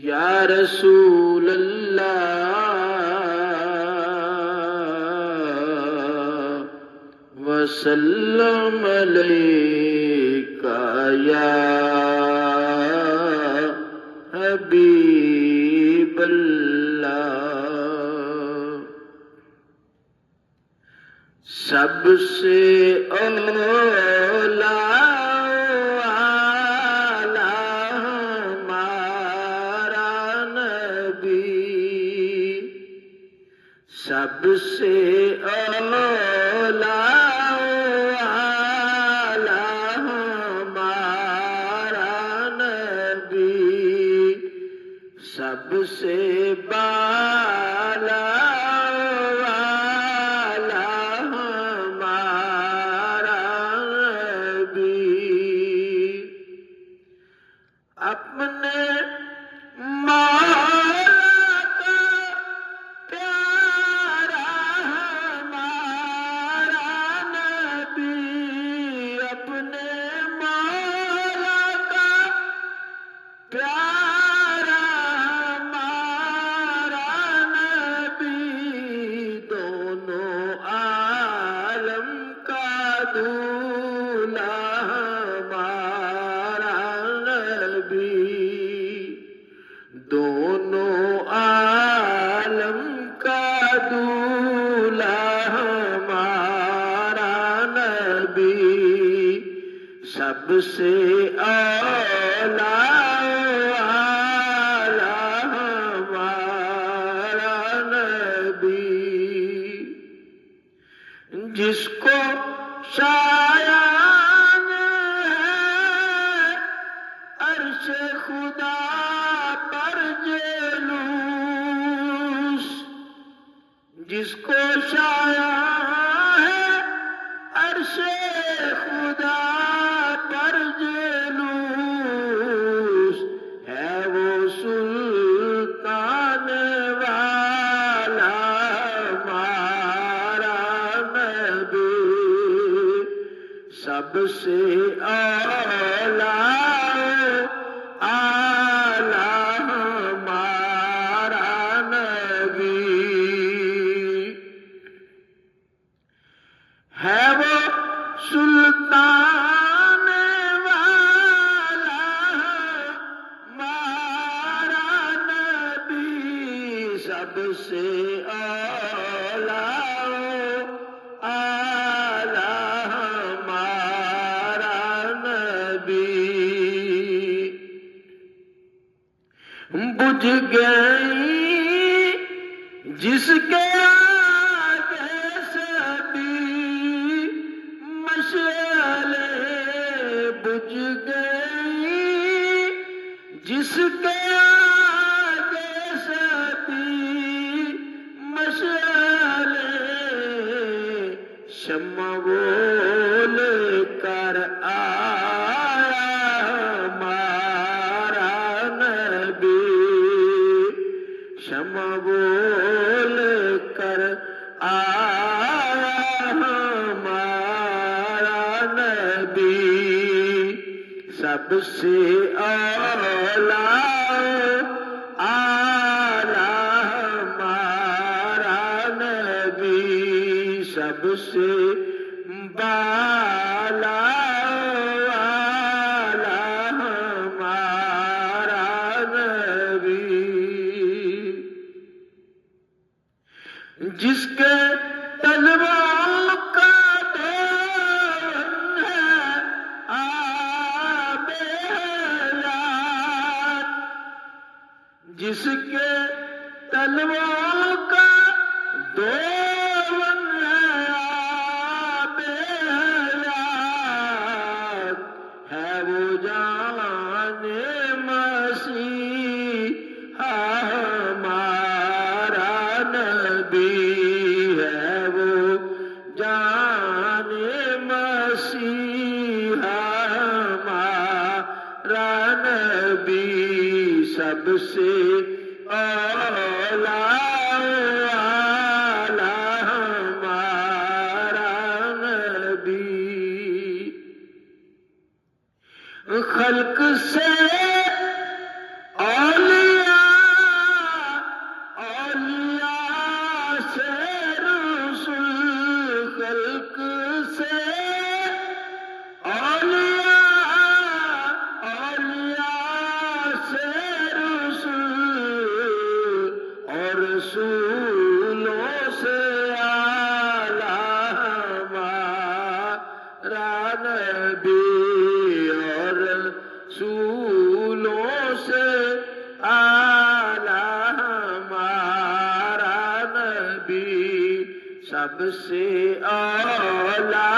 یا رسول اللہ وسلم علیکہ یا حبیب اللہ. سب سے اولا سب سے اولا ہمارا نبی، سب سے بالا والا ہمارا نبی. اپنے دونوں عالم کا دولہا ہمارا نبی، سب سے اولا ہمارا نبی. جس کو شایان ہے عرش خدا پر جلوس، جس کو شایان ہے عرش خدا پر جلوس، ہے وہ سلطان والا ہمارا نبی، سب سے اولا ہے وہ سلطان والا ہمارا نبی، سب سے اولا ہمارا نبی. بجھ گئی جس کے بجھ گئی جس کے آگے ستی مشعلے، شمع وہ لے کر آیا ہمارا نبی، شمع وہ لے کر آیا ہمارا نبی، سب سے اولا ہمارا نبی، سب سے بالا ہمارا نبی. جس کے طلبوں کا دورن ہے آب حیات، جس کے طلبوں کا دورن ہے آب حیات، ہے وہ جان مسیح ہمارا نبی، ہے وہ جان مسیح ہمارا نبی، سب سے اولا ہمارا نبی. خلق سے اولیاء سب سے اولا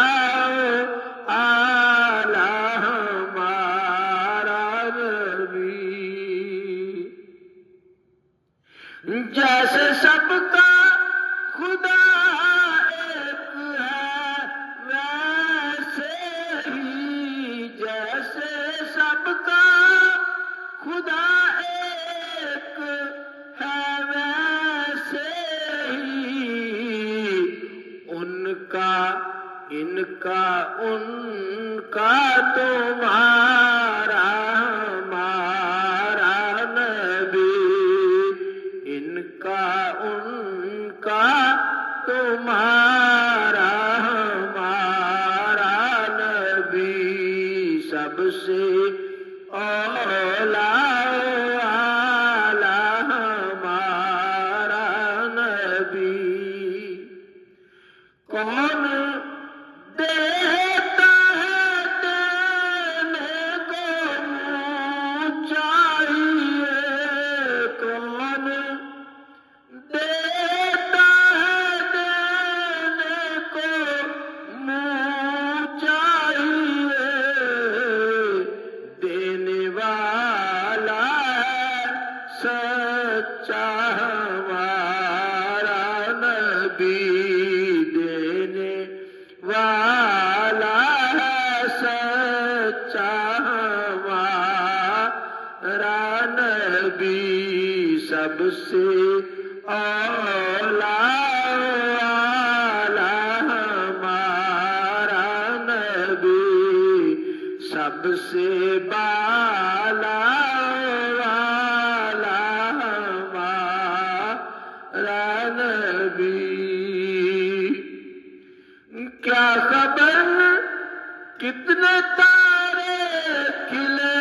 اعلی ہمارا نبی. جیسے سب کا خدا ایک ہے ویسے ہی، جیسے سب کا خدا ایک ہے ویسے ہی، ان کا ان کا ان کا تمہارا ہمارا نبی، ان کا ان کا تمہارا ہمارا نبی، سب سے اولا اعلی ہمارا نبی. کون دیتا ہے دینے کو منہ چاہیے، کون دیتا ہے دینے کو منہ چاہیے، دینے والا ہے سچا ہمارا نبی، دینے والا ہے سچا ہمارا نبی، سب سے اولا اعلی ہمارا نبی، سب سے بالا والا ہمارا نبی. کیا خبر کتنے تارے کھلے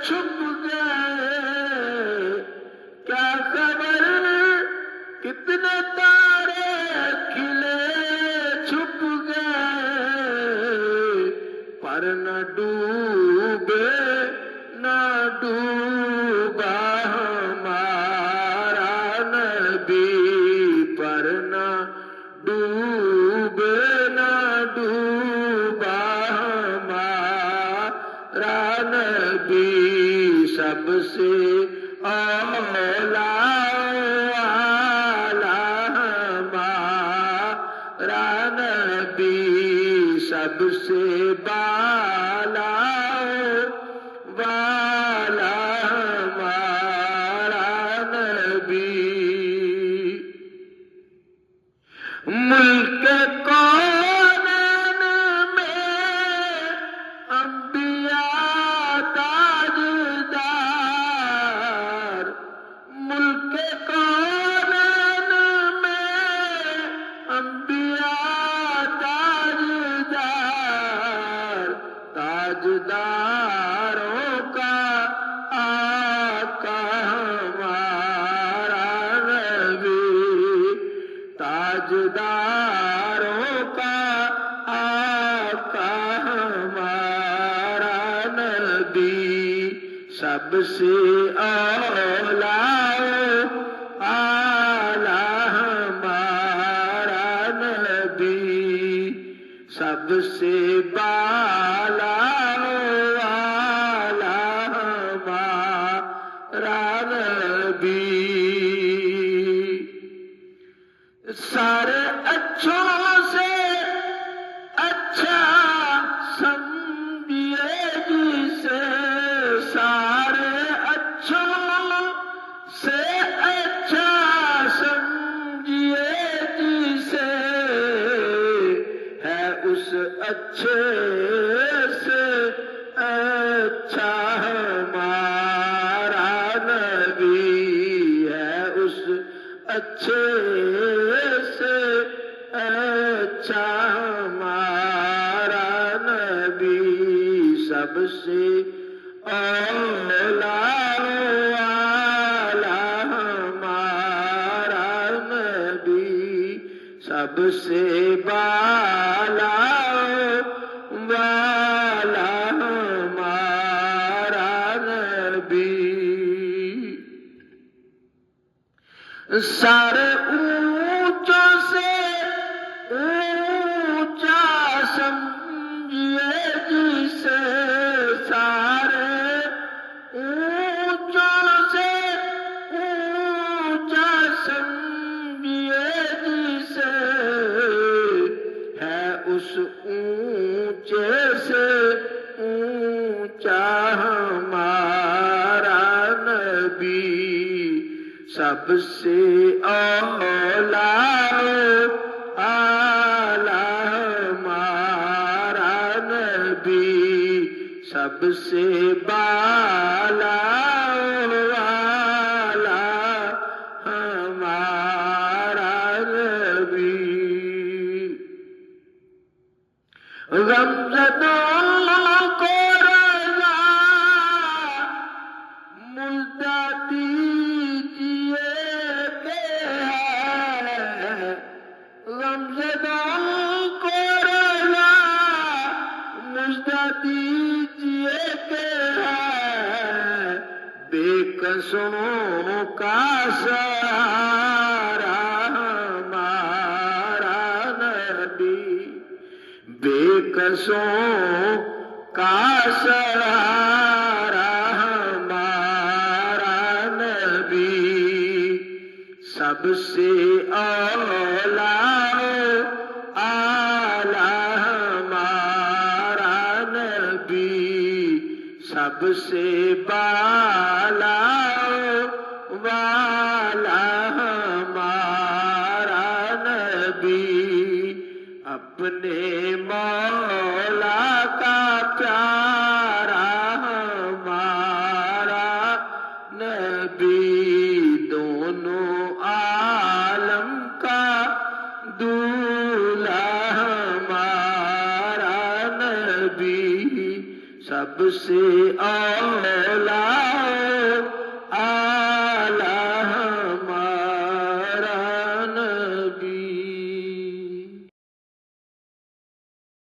چھپ گئے، کیا خبر کتنے تارے کھلے چھپ گئے، پر نہ ڈوبے نہ ڈوبا ہمارا نبی، پر نہ ڈوبے نہ ڈوبا ہمارا نبی، سب سے اولا اعلی ہمارا نبی، سب سے بالا والا ہمارا نبی. ملک کونین میں انبیاء تاجدار، ملک کونین میں انبیاء تاجدار، تاجداروں کا آقا ہمارا نبی، تاجداروں کا آقا ہمارا نبی، سب سے اولا اعلی ہمارا نبی، سب سے بالا والا ہمارا نبی. سارے اچھوں سے اچھا سمجھیے جسے، سارے اچھوں سے اچھا سمجھیے جسے، ہے اس اچھے سے اچھا ہمارا نبی، ہے اس اچھے سے اچھا ہمارا نبی، سب سے اولا اعلی ہمارا نبی، سب سے بالا والا ہمارا نبی. سارے اونچوں سے سب سے اولا اعلی ہمارا نبی سب سے بالا والا ہمارا نبی غمزدوں کو رضا ملتا دیجیے کہ ہے غمزدوں کو رضا ملتا دیجیے کہ ہے بے کسوں کا سہارا ہمارا نبی بے کسوں کا سہارا ہمارا نبی سب سے اولا اعلی ہمارا نبی سب سے بالا والا ہمارا نبی اپنے مولا کا پیارا ہمارا نبی دونوں عالم کا دولہا ہمارا نبی سب سے اولا